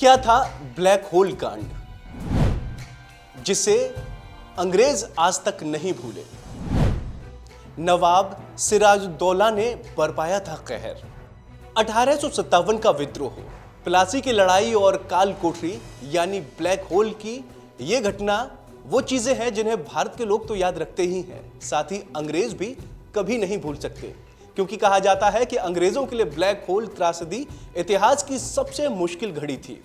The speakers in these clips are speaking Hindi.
क्या था ब्लैक होल कांड, जिसे अंग्रेज आज तक नहीं भूले। नवाब सिराजुद्दौला ने बरपाया था कहर। 1857 का विद्रोह, प्लासी की लड़ाई और काल कोठरी यानी ब्लैक होल की ये घटना वो चीजें हैं जिन्हें भारत के लोग तो याद रखते ही हैं, साथ ही अंग्रेज भी कभी नहीं भूल सकते, क्योंकि कहा जाता है कि अंग्रेजों के लिए ब्लैक होल त्रासदी इतिहास की सबसे मुश्किल घड़ी थी।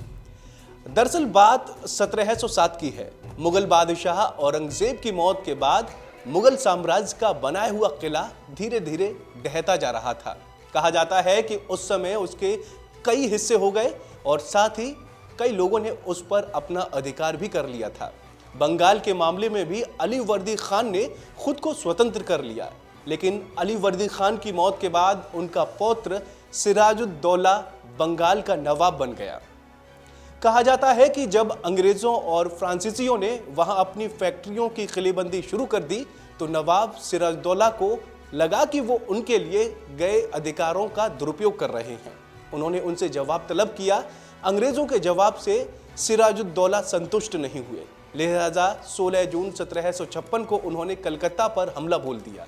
दरअसल बात 1707 की है। मुगल बादशाह औरंगजेब की मौत के बाद मुगल साम्राज्य का बनाया हुआ किला धीरे धीरे ढहता जा रहा था। कहा जाता है कि उस समय उसके कई हिस्से हो गए और साथ ही कई लोगों ने उस पर अपना अधिकार भी कर लिया था। बंगाल के मामले में भी अली वर्दी खान ने खुद को स्वतंत्र कर लिया, लेकिन अली वर्दी खान की मौत के बाद उनका पौत्र सिराजुद्दौला बंगाल का नवाब बन गया। कहा जाता है कि जब अंग्रेजों और फ्रांसीसियों ने वहां अपनी फैक्ट्रियों की किलेबंदी शुरू कर दी तो नवाब सिराजुद्दौला को लगा कि वो उनके लिए गए अधिकारों का दुरुपयोग कर रहे हैं। उन्होंने उनसे जवाब तलब किया। अंग्रेजों के जवाब से सिराजुद्दौला संतुष्ट नहीं हुए, लिहाजा 16 जून 1756 को उन्होंने कलकत्ता पर हमला बोल दिया।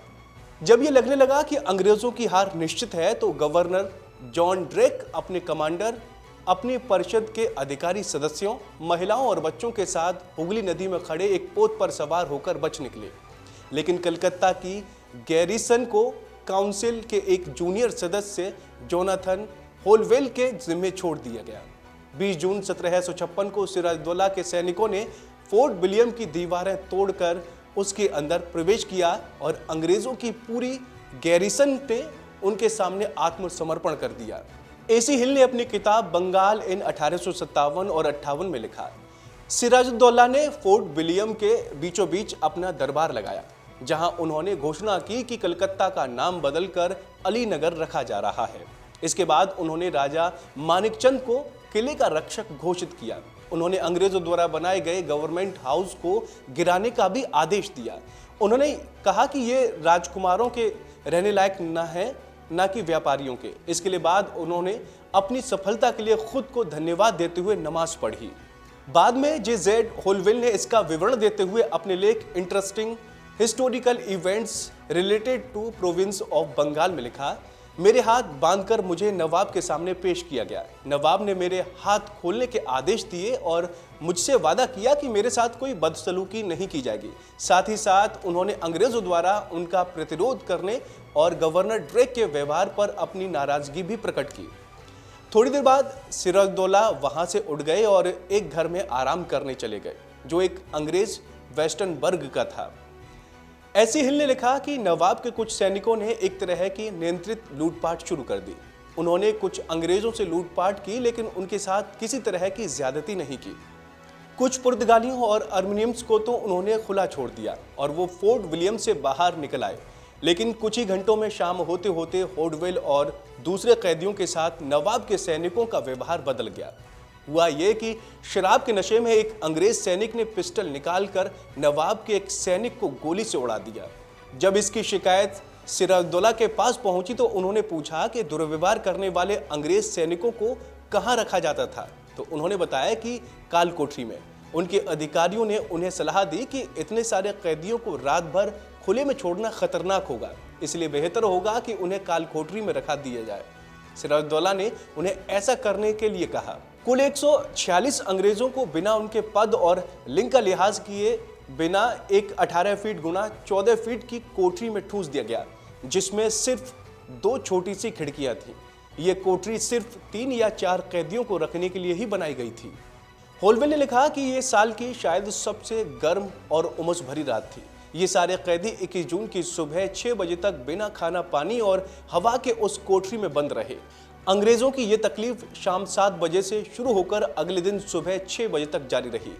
जब ये लगने लगा कि अंग्रेजों की हार निश्चित है तो गवर्नर जॉन ड्रेक अपने कमांडर, अपनी परिषद के अधिकारी सदस्यों, महिलाओं और बच्चों के साथ हुगली नदी में खड़े एक पोत पर सवार होकर बच निकले, लेकिन कलकत्ता की गैरिसन को काउंसिल के एक जूनियर सदस्य जोनाथन होलवेल के जिम्मे छोड़ दिया गया। 20 जून 1756 को सिराजुद्दौला के सैनिकों ने फोर्ट विलियम की दीवारें तोड़कर उसके अंदर प्रवेश किया और अंग्रेजों की पूरी गैरिसन ने उनके सामने आत्मसमर्पण कर दिया। एसी हिल ने अपनी किताब बंगाल इन 1857 और 58 में लिखा, सिराजुद्दौला ने फोर्ट विलियम के बीचों बीच अपना दरबार लगाया, जहां उन्होंने घोषणा की कि कलकत्ता का नाम बदलकर अलीनगर रखा जा रहा है। इसके बाद उन्होंने राजा मानिकचंद को किले का रक्षक घोषित किया। उन्होंने अंग्रेजों द्वारा बनाए गए गवर्नमेंट हाउस को गिराने का भी आदेश दिया। उन्होंने कहा कि ये राजकुमारों के रहने लायक न है, न कि व्यापारियों के। इसके लिए बाद उन्होंने अपनी सफलता के लिए खुद को धन्यवाद देते हुए नमाज पढ़ी। बाद में जे.जेड. होलवेल ने इसका विवरण देते हुए अपने लेख interesting historical events related to province of Bengal में लिखा, मेरे हाथ बांधकर मुझे नवाब के सामने पेश किया गया। नवाब ने मेरे हाथ खोलने के आदेश दिए और मुझसे वादा किया कि मेरे साथ कोई बदसलूकी नहीं की जाएगी। साथ ही साथ उन्होंने अंग्रेजों द्वारा उनका प्रतिरोध करने और गवर्नर ड्रेक के व्यवहार पर अपनी नाराजगी भी प्रकट की। थोड़ी देर बाद सिराजुद्दौला वहां से उठ गए और एक घर में आराम करने चले गए, जो एक अंग्रेज वेस्टर्नबर्ग का था। एसी हिल ने लिखा कि नवाब के कुछ सैनिकों ने एक तरह की नियंत्रित लूटपाट शुरू कर दी। उन्होंने कुछ अंग्रेजों से लूटपाट की, लेकिन उनके साथ किसी तरह की ज्यादती नहीं की। कुछ पुर्तगालियों और अर्मीनियंस को तो उन्होंने खुला छोड़ दिया और वो फोर्ट विलियम से बाहर निकल आए, लेकिन कुछ ही घंटों में शाम होते होते होडवेल और दूसरे कैदियों के साथ नवाब के सैनिकों का व्यवहार बदल गया। हुआ ये कि शराब के नशे में एक अंग्रेज सैनिक ने पिस्टल निकालकर नवाब के एक सैनिक को गोली से उड़ा दिया। जब इसकी शिकायत सिराजुद्दौला के पास पहुंची तो उन्होंने पूछा कि दुर्व्यवहार करने वाले अंग्रेज सैनिकों को कहां रखा जाता था, तो उन्होंने बताया कि काल कोठरी में। उनके अधिकारियों ने उन्हें सलाह दी कि इतने सारे कैदियों को रात भर खुले में छोड़ना खतरनाक होगा, इसलिए बेहतर होगा कि उन्हें काल कोठरी में रखा दिया जाए। सिराजुद्दौला ने उन्हें ऐसा करने के लिए कहा। कुल 146 अंग्रेजों को बिना उनके पद और लिंग का लिहाज किए बिना एक 18 फीट गुना 14 फीट की कोठरी में ठूस दिया गया, जिसमें सिर्फ 2 छोटी सी खिड़कियां थीं। ये कोठरी सिर्फ 3 या 4 कैदियों को रखने के लिए ही बनाई गई थी। होलवेल ने लिखा कि ये साल की शायद सबसे गर्म और उमस भरी रात थी। ये सारे कैदी 21 जून की सुबह 6 बजे तक बिना खाना पानी और हवा के उस कोठरी में बंद रहे। अंग्रेजों की ये तकलीफ शाम 7 बजे से शुरू होकर अगले दिन सुबह 6 बजे तक जारी रही।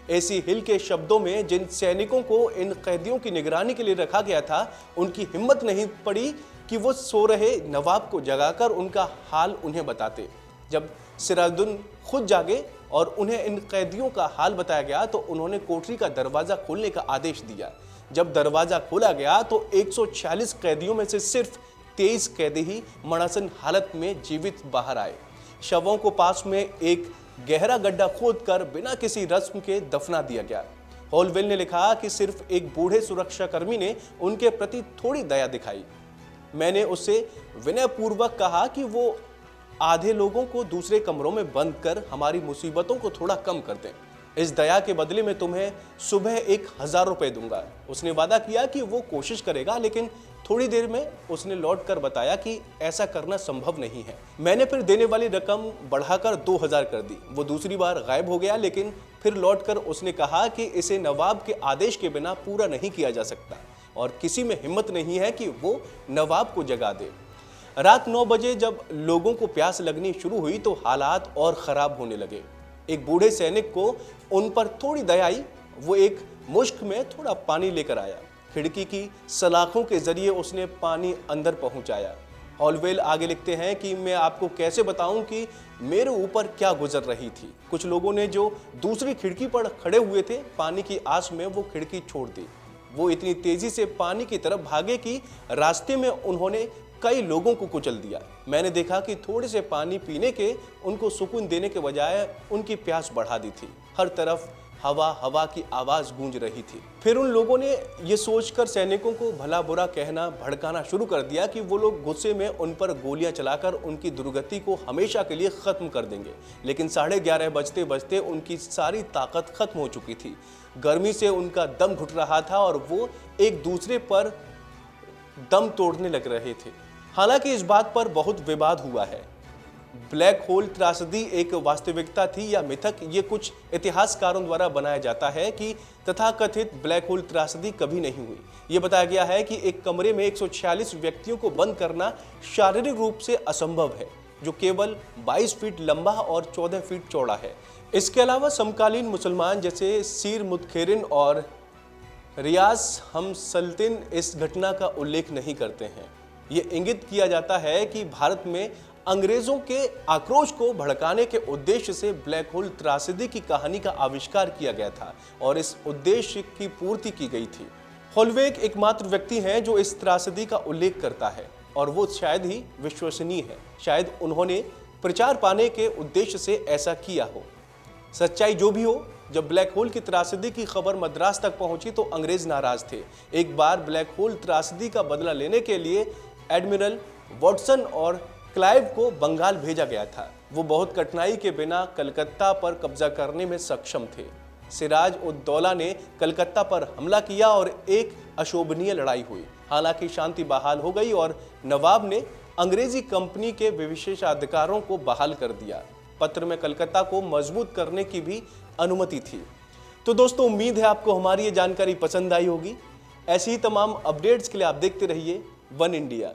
एसी हिल के शब्दों में, जिन सैनिकों को इन कैदियों की निगरानी के लिए रखा गया था, उनकी हिम्मत नहीं पड़ी कि वो सो रहे नवाब को जगाकर उनका हाल उन्हें बताते। जब सिराजुद्दौला खुद जागे और उन्हें इन कैदियों का हाल बताया गया तो उन्होंने कोठरी का दरवाजा खोलने का आदेश दिया। जब दरवाजा खोला गया तो 146 कैदियों में से सिर्फ 23 कैदी ही मणासन हालत में जीवित बाहर आए। शवों को पास में एक गहरा गड्ढा खोदकर बिना किसी रस्म के दफना दिया गया। होलवेल ने लिखा कि सिर्फ एक बूढ़े सुरक्षाकर्मी ने उनके प्रति थोड़ी दया दिखाई। मैंने उससे विनयपूर्वक कहा कि वो आधे लोगों को दूसरे कमरों में बंद कर हमारी मुसीबतों को थोड़ा कम कर दें। इस दया के बदले में तुम्हें सुबह 1000 रुपए दूंगा। उसने वादा किया कि वो कोशिश करेगा, लेकिन थोड़ी देर में उसने लौट कर बताया कि ऐसा करना संभव नहीं है। मैंने फिर देने वाली रकम बढ़ाकर 2000 कर दी। वो दूसरी बार गायब हो गया, लेकिन फिर लौटकर उसने कहा कि इसे नवाब के आदेश के बिना पूरा नहीं किया जा सकता और किसी में हिम्मत नहीं है कि वो नवाब को जगा दे। रात 9 बजे जब लोगों को प्यास लगनी शुरू हुई तो हालात और खराब होने लगे। एक बूढ़े सैनिक को उन पर थोड़ी दया आई। वो एक मुश्क में थोड़ा पानी लेकर आया। खिड़की की सलाखों के जरिए उसने पानी अंदर पहुंचाया। हॉलवेल आगे लिखते हैं कि मैं आपको कैसे बताऊं कि मेरे ऊपर क्या गुजर रही थी। कुछ लोगों ने जो दूसरी खिड़की पर खड़े हुए थे, पानी की आस में वो खिड़की छोड़ दी। वो इतनी तेजी से पानी की तरफ भागे कि रास्ते में उन्होंने कई लोगों को कुचल दिया। मैंने देखा कि थोड़े से पानी पीने के उनको सुकून देने के बजाय उनकी प्यास बढ़ा दी थी। हर तरफ हवा हवा की आवाज गूंज रही थी। फिर उन लोगों ने ये सोचकर सैनिकों को भला बुरा कहना भड़काना शुरू कर दिया कि वो लोग गुस्से में उन पर गोलियां चलाकर उनकी दुर्गति को हमेशा के लिए खत्म कर देंगे। लेकिन 11:30 बजते बजते उनकी सारी ताकत खत्म हो चुकी थी। गर्मी से उनका दम घुट रहा था और वो एक दूसरे पर दम तोड़ने लग रहे थे। हालांकि इस बात पर बहुत विवाद हुआ है। ब्लैक होल त्रासदी एक वास्तविकता थी या मिथक, ये कुछ इतिहासकारों द्वारा बनाया जाता है कि तथाकथित ब्लैक होल त्रासदी कभी नहीं हुई। ये बताया गया है कि एक कमरे में 146 व्यक्तियों को बंद करना शारीरिक रूप से असंभव है, जो केवल 22 फीट लंबा और 14 फीट चौड़ा है। इसके अलावा समकालीन मुसलमान जैसे सीर मुतखेरिन और रियास हमसल्तिन इस घटना का उल्लेख नहीं करते हैं। ये इंगित किया जाता है कि भारत में अंग्रेजों के आक्रोश को भड़काने के उद्देश्य से ब्लैक होल त्रासदी की कहानी का आविष्कार किया गया था और इस उद्देश्य की पूर्ति की गई थी। होलवेग एकमात्र व्यक्ति हैं जो इस त्रासदी का उल्लेख करता है और वो शायद ही विश्वसनीय है। शायद उन्होंने प्रचार पाने के उद्देश्य से ऐसा किया हो। सच्चाई जो भी हो, जब ब्लैक होल की त्रासदी की खबर मद्रास तक पहुंची तो अंग्रेज नाराज थे। एक बार ब्लैक होल त्रासदी का बदला लेने के लिए एडमिरल वॉटसन और क्लाइव को बंगाल भेजा गया था। वो बहुत कठिनाई के बिना कलकत्ता पर कब्जा करने में सक्षम थे। सिराज उद दौला ने कलकत्ता पर हमला किया और एक अशोभनीय लड़ाई हुई। हालांकि शांति बहाल हो गई और नवाब ने अंग्रेजी कंपनी के विशेषाधिकारों को बहाल कर दिया। पत्र में कलकत्ता को मजबूत करने की भी अनुमति थी। तो दोस्तों, उम्मीद है आपको हमारी ये जानकारी पसंद आई होगी। ऐसी ही तमाम अपडेट्स के लिए आप देखते रहिए वन इंडिया।